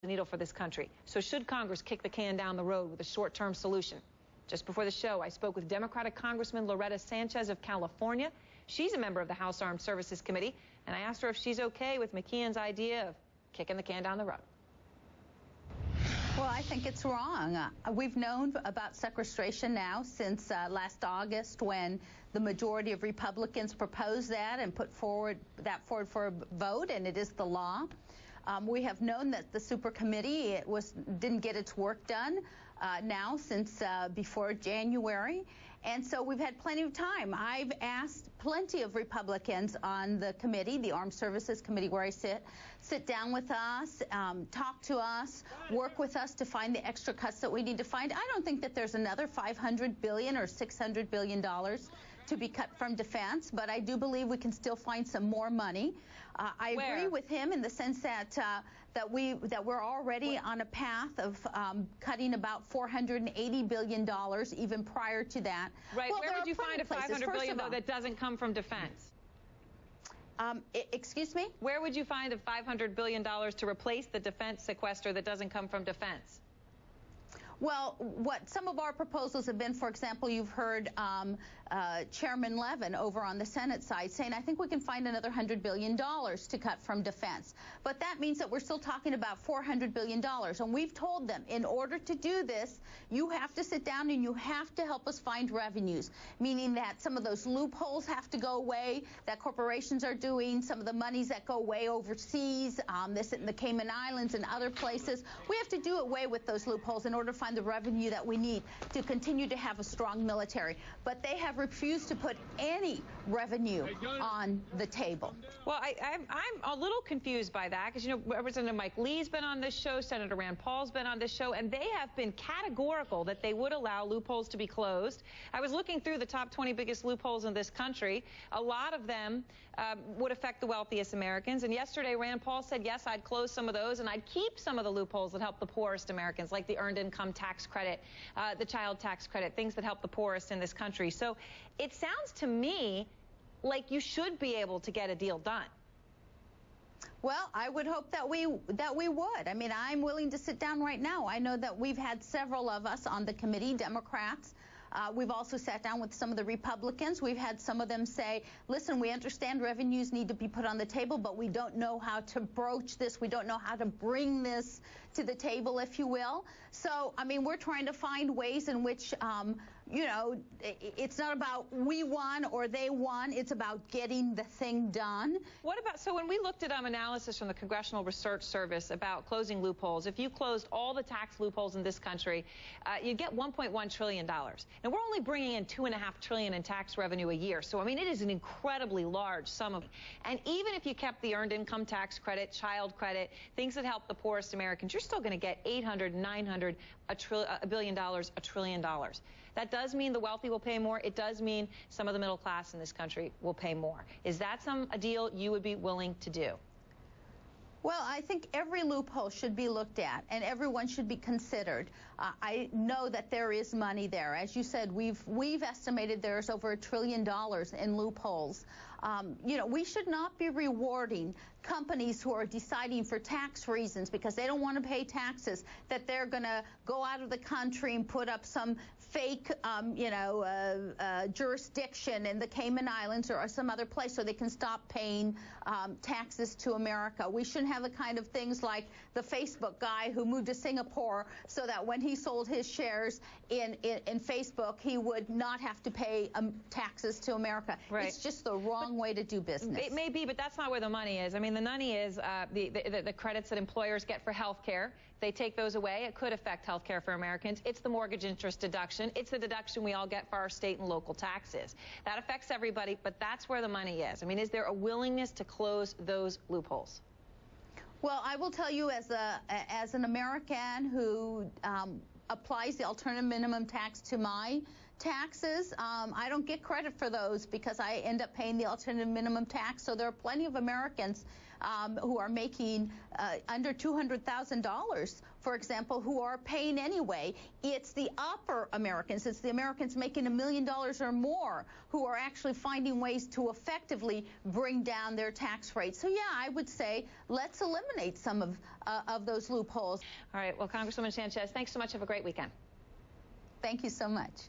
the needle for this country. So should Congress kick the can down the road with a short-term solution? Just before the show, I spoke with Democratic Congressman Sanchez of California. She's a member of the House Armed Services Committee, and I asked her if she's okay with McKeon's idea of kicking the can down the road. Well, I think it's wrong. We've known about sequestration now since last August, when the majority of Republicans proposed that and put forward for a vote, and it is the law. We have known that the super committee didn't get its work done now since before January, and so we've had plenty of time. I've asked plenty of Republicans on the committee, the Armed Services Committee where I sit down with us, talk to us, work with us to find the extra cuts that we need to find. I don't think that there's another $500 billion or $600 billion to be cut from defense, but I do believe we can still find some more money. I agree with him in the sense that we're already on a path of cutting about $480 billion even prior to that. Right. Well, where would you find a $500 billion though that doesn't come from defense? Excuse me? Where would you find the $500 billion to replace the defense sequester that doesn't come from defense? Well, what some of our proposals have been, for example, you've heard Chairman Levin over on the Senate side saying, I think we can find another $100 billion to cut from defense. But that means that we're still talking about $400 billion. And we've told them, in order to do this, you have to sit down and you have to help us find revenues, meaning that some of those loopholes have to go away that corporations are doing, some of the monies that go away overseas, this in the Cayman Islands and other places. We have to do away with those loopholes in order to find the revenue that we need to continue to have a strong military. But they have refused to put any revenue on the table. Well, I'm a little confused by that because, you know, Representative Mike Lee's been on this show, Senator Rand Paul's been on this show, and they have been categorical that they would allow loopholes to be closed. I was looking through the top 20 biggest loopholes in this country. A lot of them would affect the wealthiest Americans. And yesterday, Rand Paul said, yes, I'd close some of those and I'd keep some of the loopholes that help the poorest Americans, like the earned income tax credit, the child tax credit, things that help the poorest in this country. So it sounds to me like you should be able to get a deal done. Well, I would hope that we would. I mean, I'm willing to sit down right now. I know that we've had several of us on the committee, Democrats. We've also sat down with some of the Republicans. We've had some of them say, listen, we understand revenues need to be put on the table, but we don't know how to broach this. We don't know how to bring this to the table, if you will. So, I mean, we're trying to find ways in which, you know, it's not about we won or they won. It's about getting the thing done. What about, so when we looked at analysis from the Congressional Research Service about closing loopholes, if you closed all the tax loopholes in this country, you'd get $1.1 trillion. And we're only bringing in $2.5 trillion in tax revenue a year. So, I mean, it is an incredibly large sum of, and even if you kept the earned income tax credit, child credit, things that help the poorest Americans, you're still going to get $800, $900, $1 billion, $1 trillion. That does mean the wealthy will pay more. It does mean some of the middle class in this country will pay more. Is that a deal you would be willing to do? Well, I think every loophole should be looked at, and everyone should be considered. I know that there is money there. As you said, we've estimated there's over $1 trillion in loopholes. You know, we should not be rewarding companies who are deciding for tax reasons because they don't want to pay taxes, that they're going to go out of the country and put up some fake, jurisdiction in the Cayman Islands or some other place so they can stop paying taxes to America. We shouldn't have the kind of things like the Facebook guy who moved to Singapore so that when he sold his shares in Facebook, he would not have to pay taxes to America. Right. It's just the wrong way to do business. It may be, but that's not where the money is. I mean, the money is the credits that employers get for health care. If they take those away, it could affect health care for Americans. It's the mortgage interest deduction. It's the deduction we all get for our state and local taxes. That affects everybody, but that's where the money is. I mean, is there a willingness to close those loopholes? Well, I will tell you, as an American who applies the alternative minimum tax to my taxes. I don't get credit for those because I end up paying the alternative minimum tax. So there are plenty of Americans who are making under $200,000, for example, who are paying anyway. It's the upper Americans, it's the Americans making $1 million or more who are actually finding ways to effectively bring down their tax rates. So yeah, I would say let's eliminate some of those loopholes. All right, well, Congresswoman Sanchez, thanks so much. Have a great weekend. Thank you so much.